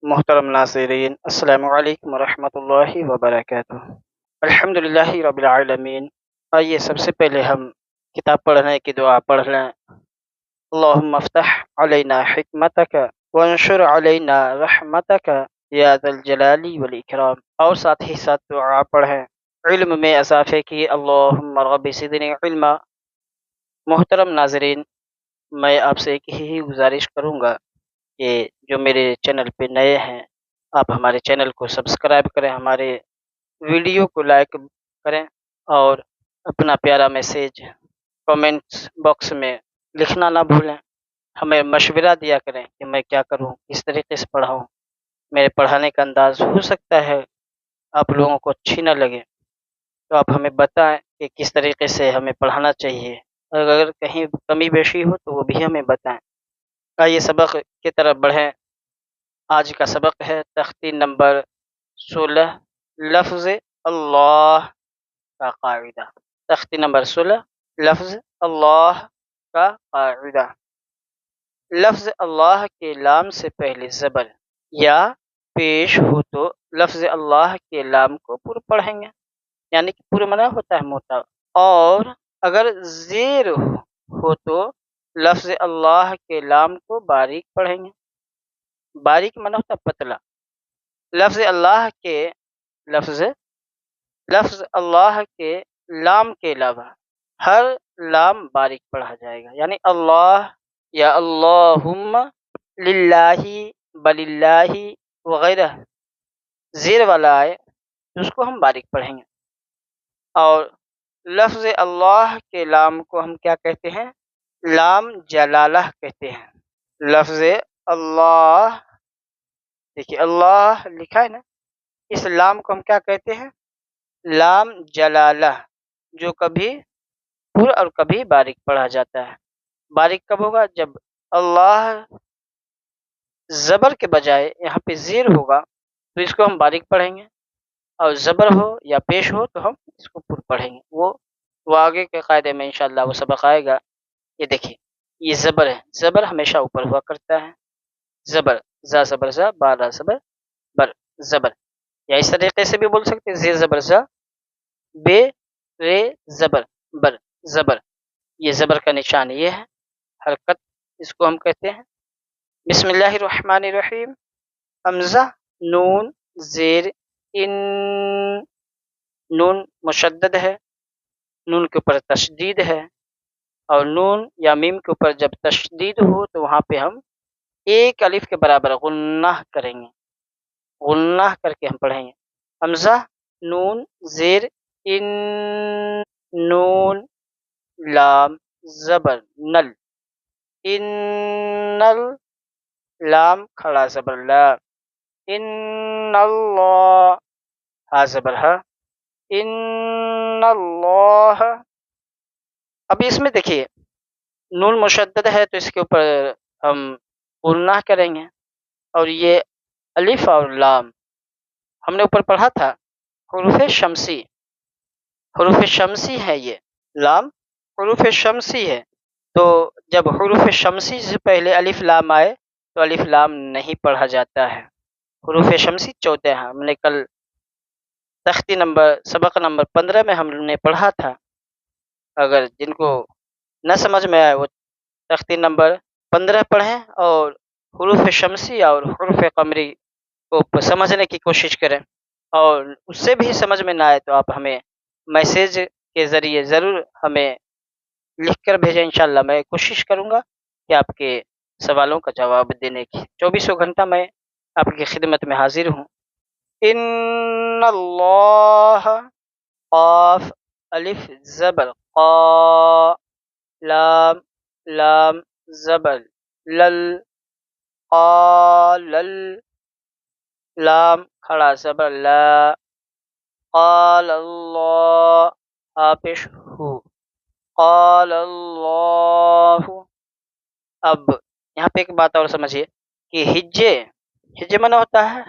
محترم ناظرین، السلام علیکم ورحمۃ اللہ وبرکاتہ۔ الحمدللہ رب العالمین۔ آئیے سب سے پہلے ہم کتاب پڑھنے کی دعا پڑھ لیں۔ اللہم افتح علینا حکمتک وانشر علینا رحمتک یا ذا الجلال والاکرام۔ اور ساتھ ہی ساتھ دعا پڑھیں علم میں اضافے کی، اللہم رب زدنی علما۔ محترم ناظرین، میں آپ سے ایک ہی گزارش کروں گا کہ جو میرے چینل پہ نئے ہیں، آپ ہمارے چینل کو سبسکرائب کریں، ہمارے ویڈیو کو لائک کریں، اور اپنا پیارا میسیج کامنٹس باکس میں لکھنا نہ بھولیں۔ ہمیں مشورہ دیا کریں کہ میں کیا کروں، کس طریقے سے پڑھاؤں۔ میرے پڑھانے کا انداز ہو سکتا ہے آپ لوگوں کو اچھی نہ لگے، تو آپ ہمیں بتائیں کہ کس طریقے سے ہمیں پڑھانا چاہیے، اور اگر کہیں کمی بیشی ہو تو وہ بھی ہمیں بتائیں۔ آئیے سبق کی طرف بڑھیں۔ آج کا سبق ہے تختی نمبر 16، لفظ اللہ کا قاعدہ۔ تختی نمبر 16، لفظ اللہ کا قاعدہ۔ لفظ اللہ کے لام سے پہلے زبر یا پیش ہو تو لفظ اللہ کے لام کو پر پڑھیں گے، یعنی کہ پر منع ہوتا ہے موٹا، اور اگر زیر ہو تو لفظ اللہ کے لام کو باریک پڑھیں گے۔ باریک منع ہوتا ہے پتلا۔ لفظ اللہ کے لام کے علاوہ ہر لام باریک پڑھا جائے گا، یعنی اللہ یا اللہم، للہ، بللہ وغیرہ زیر والا آئے تو اس کو ہم باریک پڑھیں گے۔ اور لفظ اللہ کے لام کو ہم کیا کہتے ہیں؟ لام جلالہ کہتے ہیں۔ لفظ اللہ، دیکھیے اللہ لکھا ہے نا، اس لام کو ہم کیا کہتے ہیں؟ لام جلالہ، جو کبھی پر اور کبھی باریک پڑھا جاتا ہے۔ باریک کب ہوگا؟ جب اللہ زبر کے بجائے یہاں پہ زیر ہوگا تو اس کو ہم باریک پڑھیں گے، اور زبر ہو یا پیش ہو تو ہم اس کو پر پڑھیں گے۔ وہ آگے کے قاعدے میں انشاءاللہ وہ سبق آئے گا۔ یہ دیکھیے، یہ زبر ہے، زبر ہمیشہ اوپر ہوا کرتا ہے۔ زبر، زا زبر زا، با را زبر بر، زبر، یا اس طریقے سے بھی بول سکتے ہیں، زیر زبر زا، بے رے زبر بر، زبر۔ یہ زبر کا نشان یہ ہے، حرکت اس کو ہم کہتے ہیں۔ بسم اللہ الرحمن الرحیم۔ حمزہ، نون، زیر، ان، نون مشدد ہے، نون کے اوپر تشدید ہے، اور نون یا میم کے اوپر جب تشدید ہو تو وہاں پہ ہم ایک الف کے برابر غنہ کریں گے، غنہ کر کے ہم پڑھیں گے۔ حمزہ، نون، زیر، ان، نون، لام، زبر، نل، ان، لام کھڑا زبر لا، ان اللہ، ہا زبر ہا، ان اللہ۔ اب اس میں دیکھیے نون مشدد ہے تو اس کے اوپر ہم غنہ کریں گے، اور یہ الف اور لام ہم نے اوپر پڑھا تھا حروف شمسی، حروف شمسی ہے یہ لام، حروف شمسی ہے، تو جب حروف شمسی سے پہلے الف لام آئے تو الف لام نہیں پڑھا جاتا ہے۔ حروف شمسی 14 ہیں، ہم نے کل تختی نمبر سبق نمبر 15 میں ہم نے پڑھا تھا۔ اگر جن کو نہ سمجھ میں آئے وہ تختی نمبر 15 پڑھیں اور حروف شمسی اور حروف قمری کو سمجھنے کی کوشش کریں، اور اس سے بھی سمجھ میں نہ آئے تو آپ ہمیں میسیج کے ذریعے ضرور ہمیں لکھ کر بھیجیں۔ انشاءاللہ میں کوشش کروں گا کہ آپ کے سوالوں کا جواب دینے کی 24 گھنٹہ میں آپ کی خدمت میں حاضر ہوں۔ ان اللہ، قاف، الف زبر قا، لام، لام زبر لل، قالل، لام کھڑا زبر لا، قال اللہ، آپش ہو، قال اللہ۔ اب یہاں پہ ایک بات اور سمجھیے کہ ہجے منع ہوتا ہے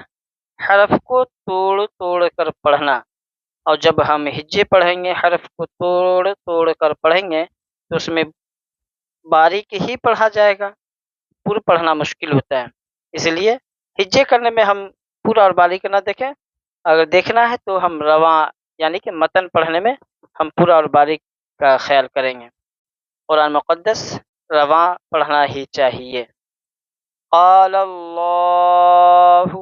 حرف کو توڑ توڑ کر پڑھنا، اور جب ہم ہجے پڑھیں گے، حرف کو توڑ توڑ کر پڑھیں گے تو اس میں باریک ہی پڑھا جائے گا، پر پڑھنا مشکل ہوتا ہے۔ اس لیے ہجے کرنے میں ہم پورا اور باریک نہ دیکھیں، اگر دیکھنا ہے تو ہم رواں یعنی کہ متن پڑھنے میں ہم پورا اور باریک کا خیال کریں گے۔ قرآن مقدس رواں پڑھنا ہی چاہیے۔ قال اللہ،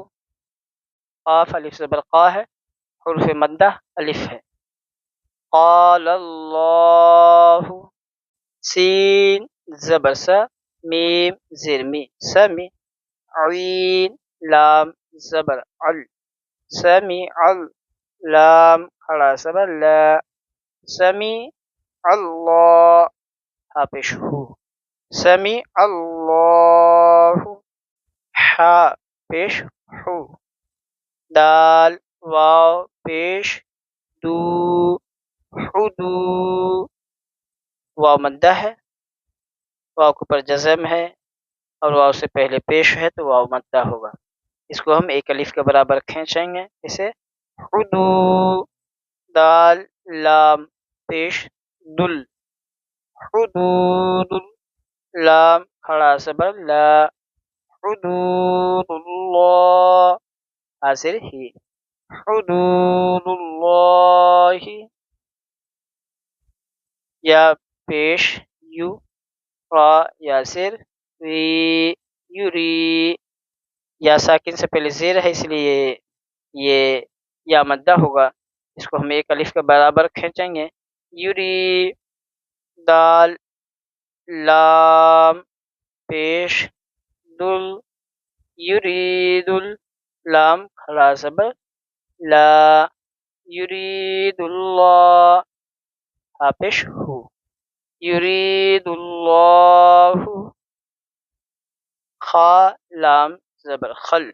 قاف الف زبر قا ہے، حرف مدہ الف ہے۔ قال اللہ، سین زبر سا، میم زیر می، سمی، عین لام زبر عل، سمیع لام کھڑا زبر لا، سمیع اللہ ہا پیش ہو، سمیع اللہ، حا پیش ہو، دال واو پیش دو، حدو، واو مدہ ہے، واو کے اوپر جزم ہے اور واو سے پہلے پیش ہے تو واو مدہ ہوگا، اس کو ہم ایک الف کے برابر کھینچیں گے، اسے حدو، دال لام پیش دل، حدود لام کھڑا زبر لا، حدود اللہ حاضر ہی، حدود اللہ، یا پیش یو، را یا زیر ری، یوری، یا ساکن سے پہلے زیر ہے اس لیے یہ یا مدہ ہوگا، اس کو ہم ایک الف کے برابر کھینچیں گے، یوری، دال لام پیش دل، یرید لام کھڑا زبر لا، یرید اللہ ہا پیش ہو، یرید اللہ، خا لام زبر خل،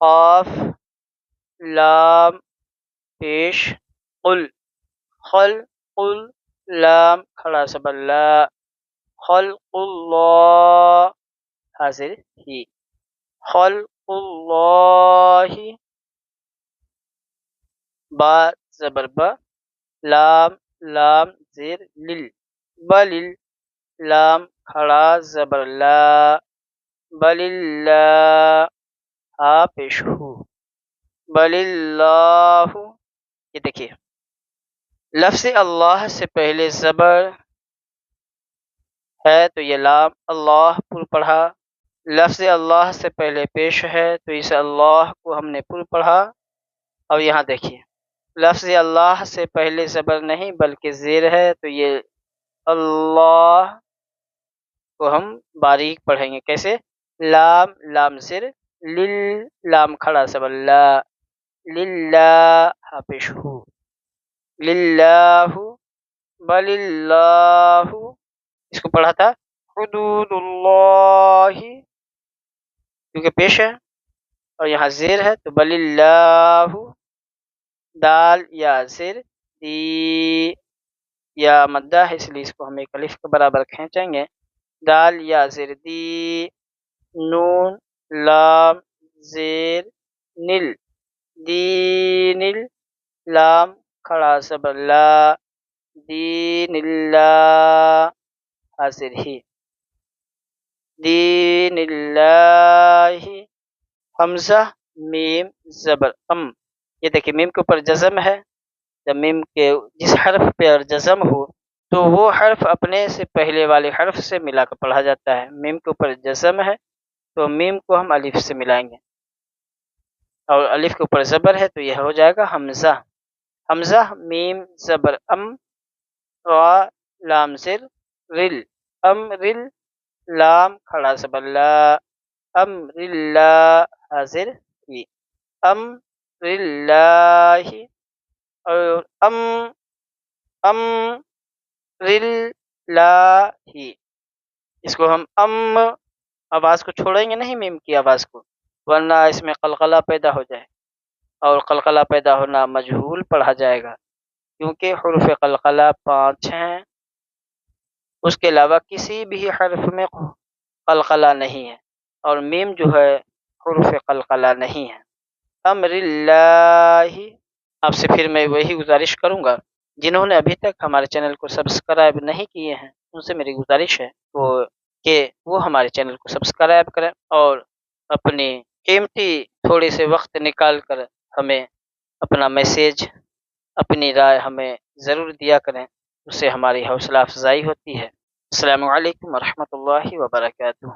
قاف لام پیش قل، خل قل لام کھڑا زبر لا، خلق اللہ حاضر ہی، خلق اللہ، با زبر با، لام لام زیر لل، بلل لام کھڑا زبر لا، بل اللہ ہا پیش ہو، بل اللہ، یہ دیکھیے لفظ اللہ سے پہلے زبر ہے تو یہ لام اللہ پر پڑھا، لفظ اللہ سے پہلے پیش ہے تو اس اللہ کو ہم نے پر پڑھا، اور یہاں دیکھیے لفظ اللہ سے پہلے زبر نہیں بلکہ زیر ہے تو یہ اللہ کو ہم باریک پڑھیں گے، کیسے؟ لام لام زیر لل لام کھڑا زبر لا، للہ ہا پیش ہو، للہ، بل اللہ، اس کو پڑھا تھا حدود اللہ کیونکہ پیش ہے اور یہاں زیر ہے تو بل اللہ، دال یا زیر دی، یا مدہ ہے اس لیے اس کو ہم ایک الف کے برابر کھینچیں گے، دال یا زیر دی، نون لام زیر نل، دین لام کھڑا زبر لا، دین اللہ حاضر ہی، دین اللہ، حمزہ میم زبر ام، یہ دیکھیں میم کے اوپر جزم ہے، جب میم کے جس حرف پہ جزم ہو تو وہ حرف اپنے سے پہلے والے حرف سے ملا کر پڑھا جاتا ہے، میم کے اوپر جزم ہے تو میم کو ہم الف سے ملائیں گے، اور الف کے اوپر زبر ہے تو یہ ہو جائے گا حمزہ، حمزہ میم زبر ام، را لام زر رل، ام رل لام کھڑا زبر لا، امر اللہ حاضر ہی، امر اللہ، اور ام اللہ، اس کو ہم آواز کو چھوڑیں گے نہیں میم کی آواز کو، ورنہ اس میں قلقلہ پیدا ہو جائے، اور قلقلہ پیدا ہونا مجہول پڑھا جائے گا، کیونکہ حروف قلقلہ 5 ہیں، اس کے علاوہ کسی بھی حرف میں قلقلہ نہیں ہے، اور میم جو ہے حروف قلقلہ نہیں ہے، امر اللہ۔ آپ سے پھر میں وہی گزارش کروں گا، جنہوں نے ابھی تک ہمارے چینل کو سبسکرائب نہیں کیے ہیں ان سے میری گزارش ہے کہ وہ ہمارے چینل کو سبسکرائب کریں اور اپنی قیمتی تھوڑے سے وقت نکال کر ہمیں اپنا میسیج، اپنی رائے ہمیں ضرور دیا کریں، اس سے ہماری حوصلہ افزائی ہوتی ہے۔ السلام علیکم ورحمۃ اللہ وبرکاتہ۔